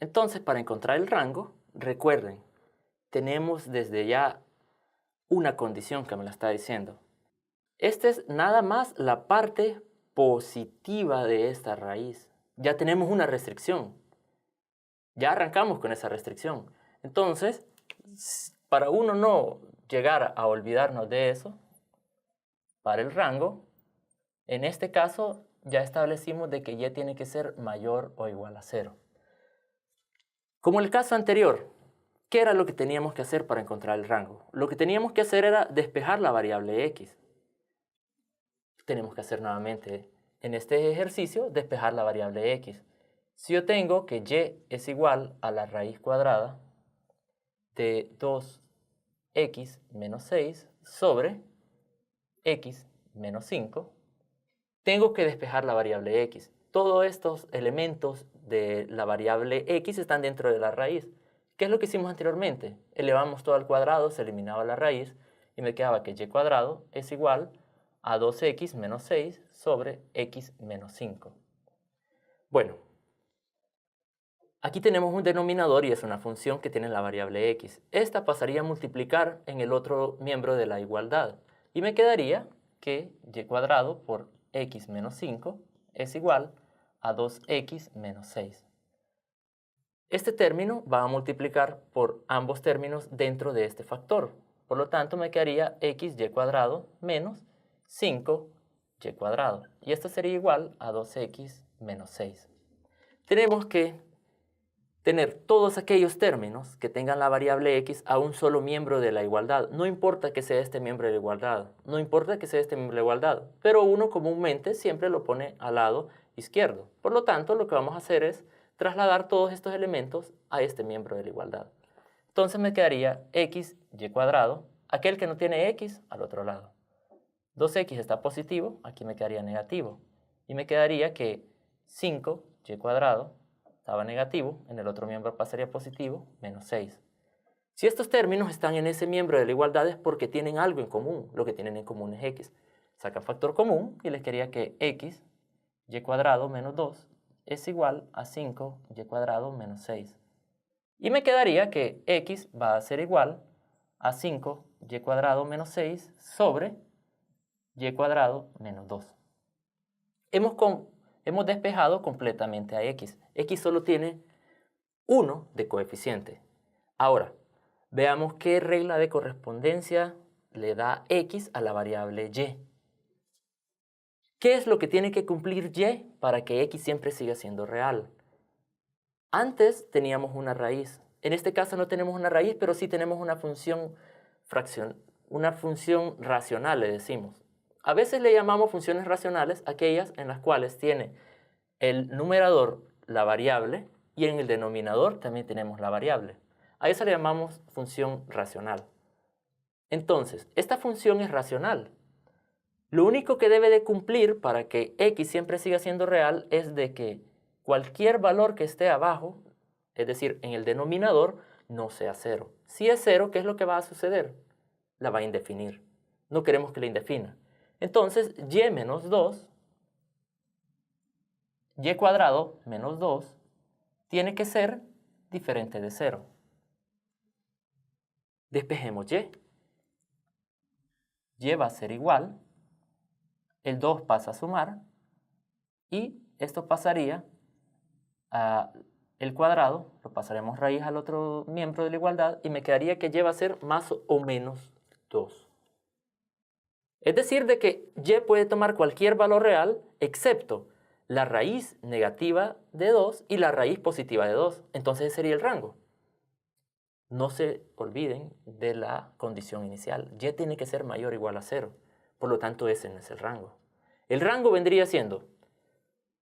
Entonces, para encontrar el rango, recuerden, tenemos desde ya una condición que me la está diciendo. Esta es nada más la parte positiva de esta raíz. Ya tenemos una restricción. Ya arrancamos con esa restricción. Entonces, para uno no llegar a olvidarnos de eso, para el rango, en este caso ya establecimos de que y tiene que ser mayor o igual a 0. Como en el caso anterior, ¿qué era lo que teníamos que hacer para encontrar el rango? Lo que teníamos que hacer era despejar la variable x. Tenemos que hacer nuevamente en este ejercicio despejar la variable x. Si yo tengo que y es igual a la raíz cuadrada de 2x menos 6 sobre x menos 5, tengo que despejar la variable x. Todos estos elementos de la variable x están dentro de la raíz. ¿Qué es lo que hicimos anteriormente? Elevamos todo al cuadrado, se eliminaba la raíz y me quedaba que y cuadrado es igual a 2x menos 6 sobre x menos 5. Bueno, aquí tenemos un denominador y es una función que tiene la variable x. Esta pasaría a multiplicar en el otro miembro de la igualdad y me quedaría que y cuadrado por x menos 5 es igual a 2x menos 6. Este término va a multiplicar por ambos términos dentro de este factor. Por lo tanto, me quedaría xy cuadrado menos 5y cuadrado. Y esto sería igual a 2x menos 6. Tenemos que tener todos aquellos términos que tengan la variable x a un solo miembro de la igualdad. No importa que sea este miembro de la igualdad, no importa que sea este miembro de la igualdad, pero uno comúnmente siempre lo pone al lado izquierdo. Por lo tanto, lo que vamos a hacer es trasladar todos estos elementos a este miembro de la igualdad. Entonces me quedaría xy cuadrado, aquel que no tiene x, al otro lado. 2x está positivo, aquí me quedaría negativo. Y me quedaría que 5y cuadrado estaba negativo, en el otro miembro pasaría positivo, menos 6. Si estos términos están en ese miembro de la igualdad es porque tienen algo en común. Lo que tienen en común es x. Sacan factor común y les quedaría que x y cuadrado menos 2 es igual a 5y cuadrado menos 6. Y me quedaría que x va a ser igual a 5y cuadrado menos 6 sobre y cuadrado menos 2. Hemos despejado completamente a x. X solo tiene 1 de coeficiente. Ahora, veamos qué regla de correspondencia le da x a la variable y. ¿Qué es lo que tiene que cumplir y para que x siempre siga siendo real? Antes teníamos una raíz. En este caso no tenemos una raíz, pero sí tenemos una función racional, le decimos. A veces le llamamos funciones racionales aquellas en las cuales tiene el numerador la variable y en el denominador también tenemos la variable. A esa le llamamos función racional. Entonces, esta función es racional. Lo único que debe de cumplir para que x siempre siga siendo real es de que cualquier valor que esté abajo, es decir, en el denominador, no sea 0. Si es 0, ¿qué es lo que va a suceder? La va a indefinir. No queremos que la indefina. Entonces, y menos 2, y cuadrado menos 2, tiene que ser diferente de 0. Despejemos y. Y va a ser igual, el 2 pasa a sumar, y esto pasaría a el cuadrado, lo pasaremos raíz al otro miembro de la igualdad, y me quedaría que y va a ser más o menos 2. Es decir, de que y puede tomar cualquier valor real, excepto la raíz negativa de 2 y la raíz positiva de 2. Entonces ese sería el rango. No se olviden de la condición inicial. Y tiene que ser mayor o igual a 0. Por lo tanto, ese no es el rango. El rango vendría siendo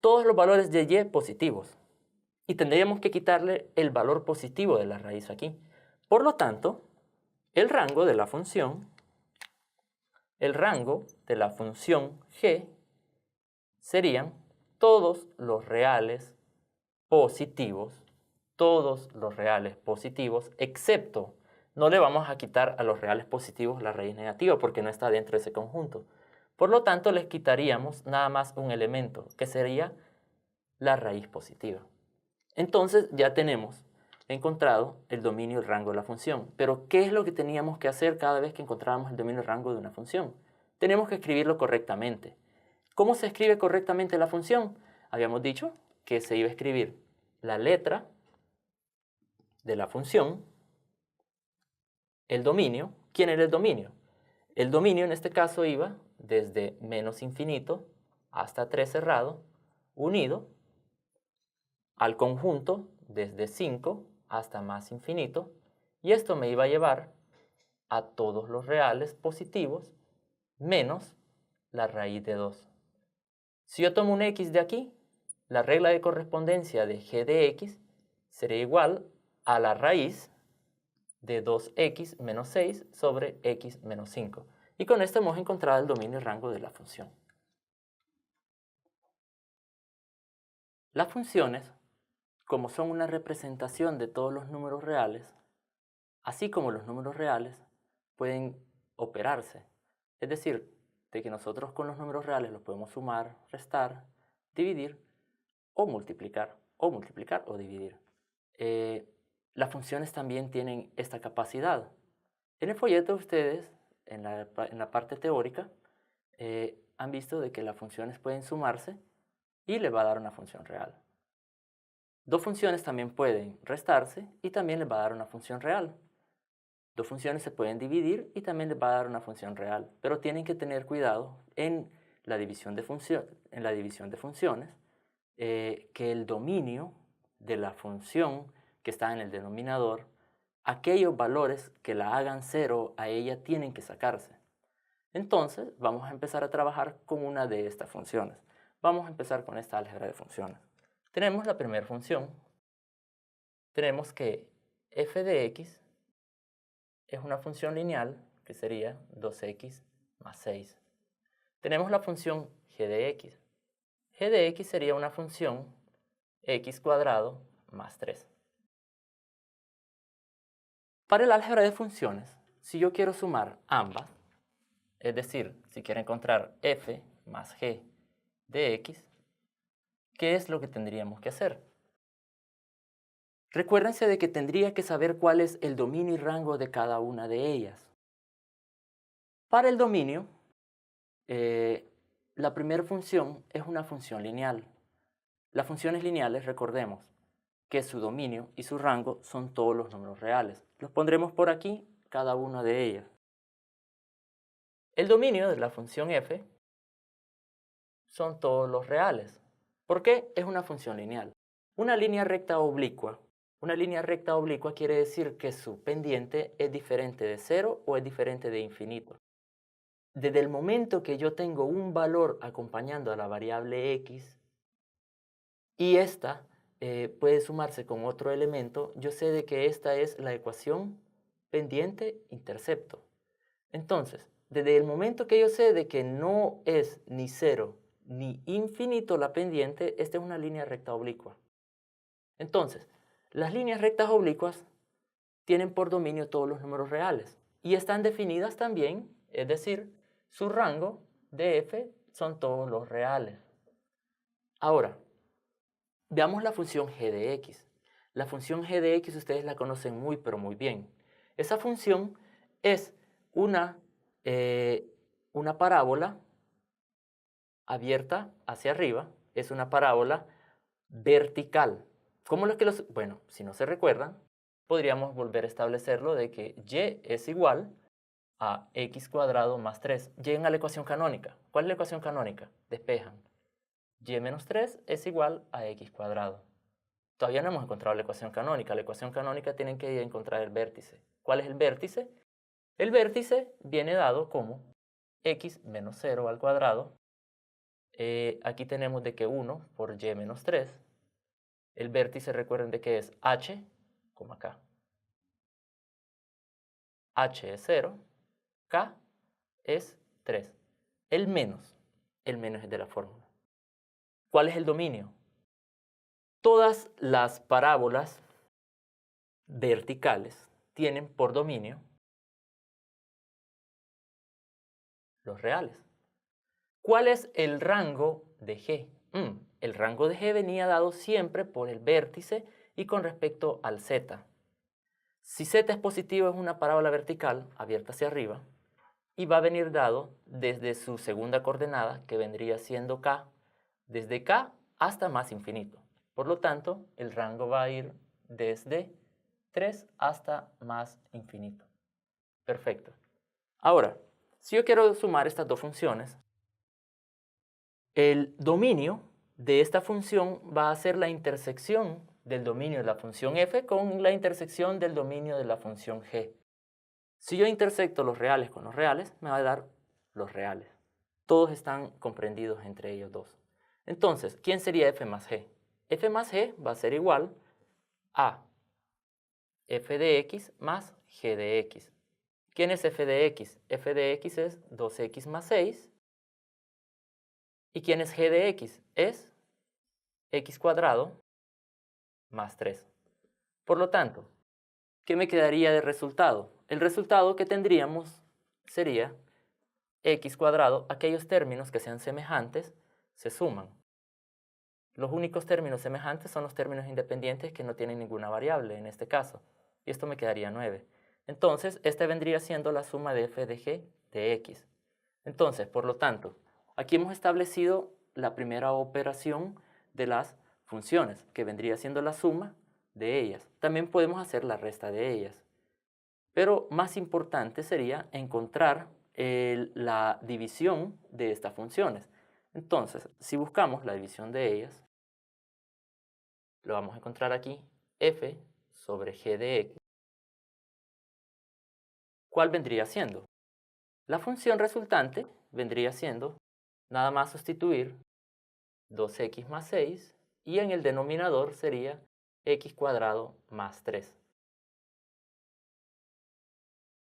todos los valores de y positivos. Y tendríamos que quitarle el valor positivo de la raíz aquí. Por lo tanto, el rango de la función g serían todos los reales positivos, excepto, no le vamos a quitar a los reales positivos la raíz negativa porque no está dentro de ese conjunto. Por lo tanto, les quitaríamos nada más un elemento, que sería la raíz positiva. Entonces ya tenemos encontrado el dominio y el rango de la función. Pero ¿qué es lo que teníamos que hacer cada vez que encontrábamos el dominio y el rango de una función? Tenemos que escribirlo correctamente. ¿Cómo se escribe correctamente la función? Habíamos dicho que se iba a escribir la letra de la función, el dominio. ¿Quién era el dominio? El dominio en este caso iba desde menos infinito hasta 3 cerrado, unido al conjunto desde 5 hasta más infinito, y esto me iba a llevar a todos los reales positivos menos la raíz de 2. Si yo tomo un x de aquí, la regla de correspondencia de g de x sería igual a la raíz de 2x menos 6 sobre x menos 5. Y con esto hemos encontrado el dominio y rango de la función. Las funciones, como son una representación de todos los números reales, así como los números reales, pueden operarse. Es decir, de que nosotros con los números reales los podemos sumar, restar, dividir o multiplicar o dividir. Las funciones también tienen esta capacidad. En el folleto ustedes, en la parte teórica, han visto de que las funciones pueden sumarse y le va a dar una función real. Dos funciones también pueden restarse y también les va a dar una función real. Dos funciones se pueden dividir y también les va a dar una función real, pero tienen que tener cuidado en la división de, funciones, que el dominio de la función que está en el denominador, aquellos valores que la hagan cero a ella tienen que sacarse. Entonces vamos a empezar a trabajar con una de estas funciones. Vamos a empezar con esta álgebra de funciones. Tenemos la primera función. Tenemos que f de x es una función lineal que sería 2x más 6. Tenemos la función g de x. G de x sería una función x cuadrado más 3. Para el álgebra de funciones, si yo quiero sumar ambas, es decir, si quiero encontrar f más g de x, ¿qué es lo que tendríamos que hacer? Recuérdense de que tendría que saber cuál es el dominio y rango de cada una de ellas. Para el dominio, la primera función es una función lineal. Las funciones lineales, recordemos que su dominio y su rango son todos los números reales. Los pondremos por aquí, cada una de ellas. El dominio de la función f son todos los reales. ¿Por qué? Es una función lineal. Una línea recta oblicua. Una línea recta oblicua quiere decir que su pendiente es diferente de 0 o es diferente de infinito. Desde el momento que yo tengo un valor acompañando a la variable x y esta puede sumarse con otro elemento, yo sé de que esta es la ecuación pendiente-intercepto. Entonces, desde el momento que yo sé de que no es ni 0 ni infinito la pendiente, esta es una línea recta oblicua. Entonces, las líneas rectas oblicuas tienen por dominio todos los números reales y están definidas también, es decir, su rango de f son todos los reales. Ahora, veamos la función g de x. La función g de x ustedes la conocen muy pero muy bien. Esa función es una parábola abierta hacia arriba, es una parábola vertical. ¿Cómo es que bueno, si no se recuerdan, podríamos volver a establecerlo de que y es igual a x cuadrado más 3. Lleguen a la ecuación canónica. ¿Cuál es la ecuación canónica? Despejan. Y menos 3 es igual a x cuadrado. Todavía no hemos encontrado la ecuación canónica. La ecuación canónica tienen que encontrar el vértice. ¿Cuál es el vértice? El vértice viene dado como x menos 0 al cuadrado. Aquí tenemos de que 1 por y menos 3. El vértice, recuerden de que es h, como acá. H es 0, K es 3. El menos es de la fórmula. ¿Cuál es el dominio? Todas las parábolas verticales tienen por dominio los reales. ¿Cuál es el rango de G? el rango de G venía dado siempre por el vértice y con respecto al Z. Si Z es positivo es una parábola vertical abierta hacia arriba y va a venir dado desde su segunda coordenada, que vendría siendo K, desde K hasta más infinito. Por lo tanto, el rango va a ir desde 3 hasta más infinito. Perfecto. Ahora, si yo quiero sumar estas dos funciones, el dominio de esta función va a ser la intersección del dominio de la función f con la intersección del dominio de la función g. Si yo intersecto los reales con los reales, me va a dar los reales. Todos están comprendidos entre ellos dos. Entonces, ¿quién sería f más g? F más g va a ser igual a f de x más g de x. ¿Quién es f de x? F de x es 2x más 6. ¿Y quién es g de x? Es x cuadrado más 3. Por lo tanto, ¿qué me quedaría de resultado? El resultado que tendríamos sería x cuadrado. Aquellos términos que sean semejantes se suman. Los únicos términos semejantes son los términos independientes que no tienen ninguna variable en este caso. Y esto me quedaría 9. Entonces, esta vendría siendo la suma de f de g de x. Entonces, por lo tanto, aquí hemos establecido la primera operación de las funciones, que vendría siendo la suma de ellas. También podemos hacer la resta de ellas. Pero más importante sería encontrar la división de estas funciones. Entonces, si buscamos la división de ellas, lo vamos a encontrar aquí, f sobre g de x. ¿Cuál vendría siendo? La función resultante vendría siendo nada más sustituir 2x más 6 y en el denominador sería x cuadrado más 3.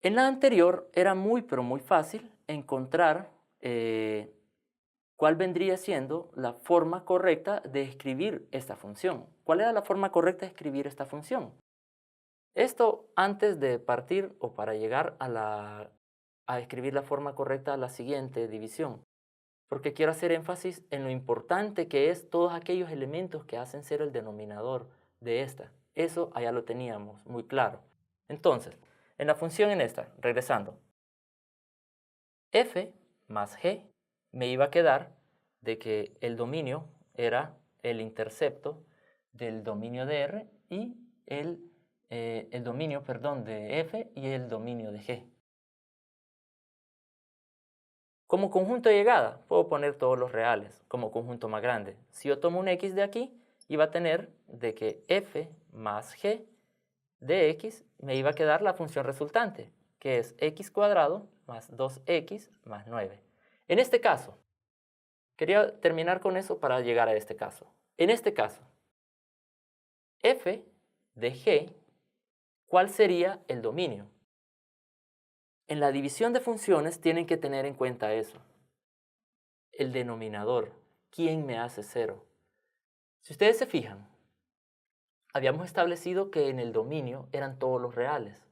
En la anterior era pero muy fácil encontrar cuál vendría siendo la forma correcta de escribir esta función. ¿Cuál era la forma correcta de escribir esta función? Esto antes de partir o para llegar a escribir la forma correcta a la siguiente división, porque quiero hacer énfasis en lo importante que es todos aquellos elementos que hacen ser el denominador de esta. Eso allá lo teníamos muy claro. Entonces, en la función en esta, regresando, f más g me iba a quedar de que el dominio era el intercepto del dominio de R y el dominio, de f y el dominio de g. Como conjunto de llegada, puedo poner todos los reales como conjunto más grande. Si yo tomo un x de aquí, iba a tener de que f más g de x me iba a quedar la función resultante, que es x cuadrado más 2x más 9. En este caso, quería terminar con eso para llegar a este caso. En este caso, f de g, ¿cuál sería el dominio? En la división de funciones tienen que tener en cuenta eso. El denominador, ¿quién me hace 0? Si ustedes se fijan, habíamos establecido que en el dominio eran todos los reales.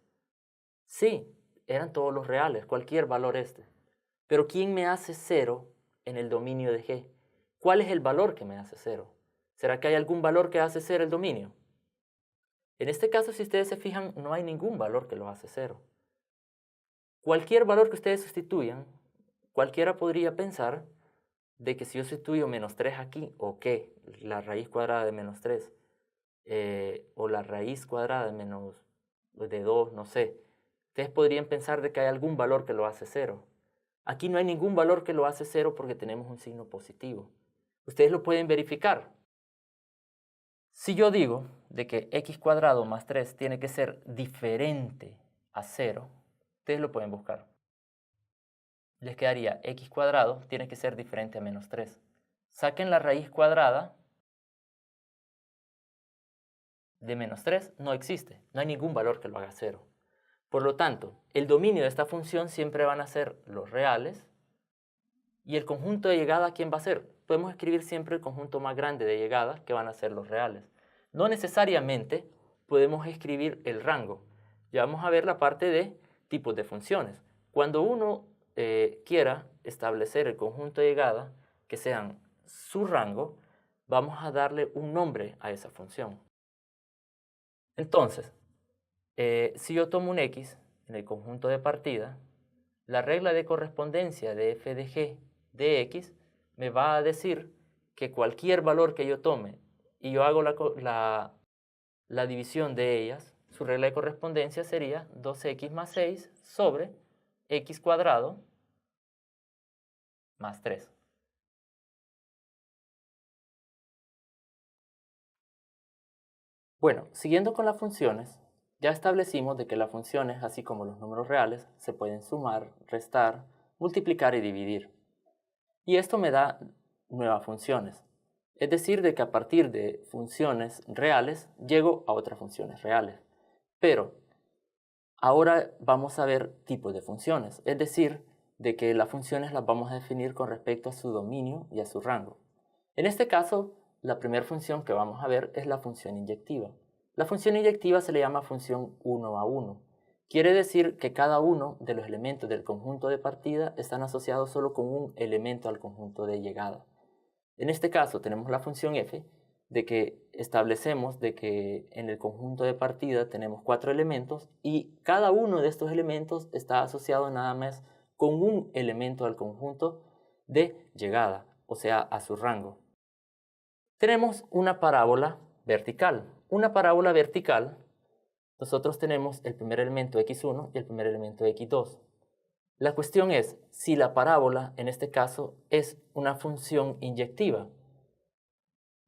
Sí, eran todos los reales, cualquier valor este. Pero ¿quién me hace 0 en el dominio de G? ¿Cuál es el valor que me hace 0? ¿Será que hay algún valor que hace 0 el dominio? En este caso, si ustedes se fijan, no hay ningún valor que lo hace 0. Cualquier valor que ustedes sustituyan, cualquiera podría pensar de que si yo sustituyo menos 3 aquí, o que la raíz cuadrada de menos 3, o la raíz cuadrada de 2, no sé, ustedes podrían pensar de que hay algún valor que lo hace 0. Aquí no hay ningún valor que lo hace 0 porque tenemos un signo positivo. Ustedes lo pueden verificar. Si yo digo de que x cuadrado más 3 tiene que ser diferente a 0, ustedes lo pueden buscar. Les quedaría x cuadrado tiene que ser diferente a menos 3. Saquen la raíz cuadrada de menos 3, no existe. No hay ningún valor que lo haga 0. Por lo tanto, el dominio de esta función siempre van a ser los reales. ¿Y el conjunto de llegada quién va a ser? Podemos escribir siempre el conjunto más grande de llegada, que van a ser los reales. No necesariamente podemos escribir el rango. Ya vamos a ver la parte de tipos de funciones. Cuando uno quiera establecer el conjunto de llegada, que sean su rango, vamos a darle un nombre a esa función. Entonces, si yo tomo un x en el conjunto de partida, la regla de correspondencia de f de g de x me va a decir que cualquier valor que yo tome y yo hago la división de ellas, su regla de correspondencia sería 2x más 6 sobre x cuadrado más 3. Bueno, siguiendo con las funciones, ya establecimos de que las funciones, así como los números reales, se pueden sumar, restar, multiplicar y dividir. Y esto me da nuevas funciones. Es decir, de que a partir de funciones reales, llego a otras funciones reales. Pero ahora vamos a ver tipos de funciones. Es decir, de que las funciones las vamos a definir con respecto a su dominio y a su rango. En este caso, la primera función que vamos a ver es la función inyectiva. La función inyectiva se le llama función 1 a 1. Quiere decir que cada uno de los elementos del conjunto de partida están asociados solo con un elemento al conjunto de llegada. En este caso tenemos la función f, de que establecemos de que en el conjunto de partida tenemos 4 elementos y cada uno de estos elementos está asociado nada más con un elemento al conjunto de llegada, o sea, a su rango. Tenemos una parábola vertical. Una parábola vertical, nosotros tenemos el primer elemento x1 y el primer elemento x2. La cuestión es si la parábola, en este caso, es una función inyectiva.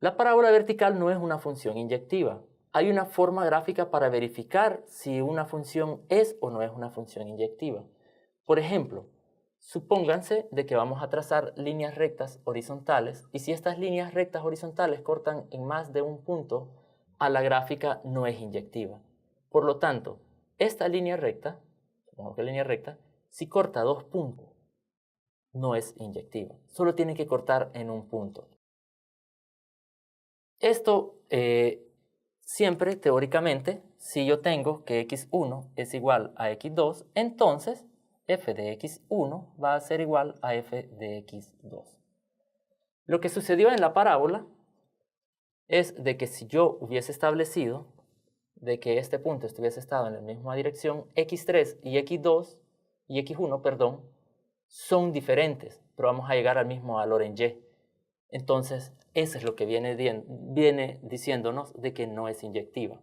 La parábola vertical no es una función inyectiva. Hay una forma gráfica para verificar si una función es o no es una función inyectiva. Por ejemplo, supónganse de que vamos a trazar líneas rectas horizontales y si estas líneas rectas horizontales cortan en más de un punto, a la gráfica no es inyectiva. Por lo tanto, esta línea recta, supongo que línea recta, si corta 2 puntos, no es inyectiva. Solo tiene que cortar en un punto. Esto siempre, teóricamente, si yo tengo que x1 es igual a x2, entonces f de x1 va a ser igual a f de x2. Lo que sucedió en la parábola es de que si yo hubiese establecido de que este punto estuviese estado en la misma dirección, x3 y x1, perdón, son diferentes, pero vamos a llegar al mismo valor en y. Entonces, eso es lo que viene diciéndonos de que no es inyectiva.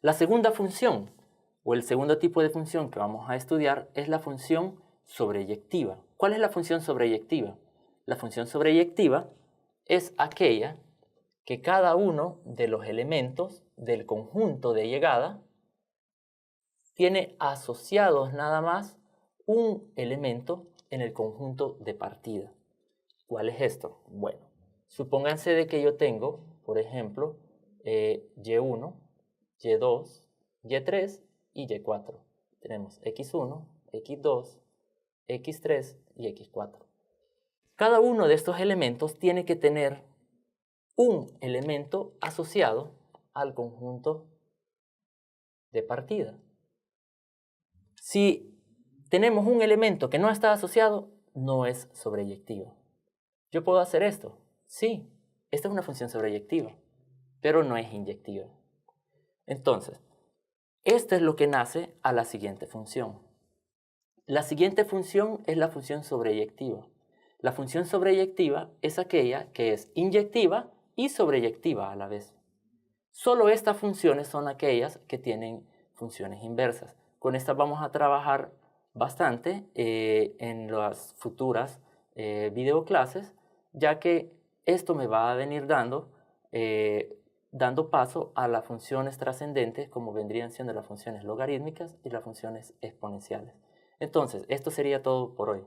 La segunda función, o el segundo tipo de función que vamos a estudiar, es la función sobreyectiva. ¿Cuál es la función sobreyectiva? La función sobreyectiva es aquella que cada uno de los elementos del conjunto de llegada tiene asociados nada más un elemento en el conjunto de partida. ¿Cuál es esto? Bueno, supónganse de que yo tengo, por ejemplo, y1, y2, y3 y y4. Tenemos x1, x2, x3 y x4. Cada uno de estos elementos tiene que tener un elemento asociado al conjunto de partida. Si tenemos un elemento que no está asociado, no es sobreyectiva. ¿Yo puedo hacer esto? Sí, esta es una función sobreyectiva, pero no es inyectiva. Entonces, esto es lo que nace a la siguiente función. La siguiente función es la función sobreyectiva. La función sobreyectiva es aquella que es inyectiva y sobreyectiva a la vez. Solo estas funciones son aquellas que tienen funciones inversas. Con estas vamos a trabajar bastante en las futuras videoclases, ya que esto me va a venir dando paso a las funciones trascendentes, como vendrían siendo las funciones logarítmicas y las funciones exponenciales. Entonces, esto sería todo por hoy.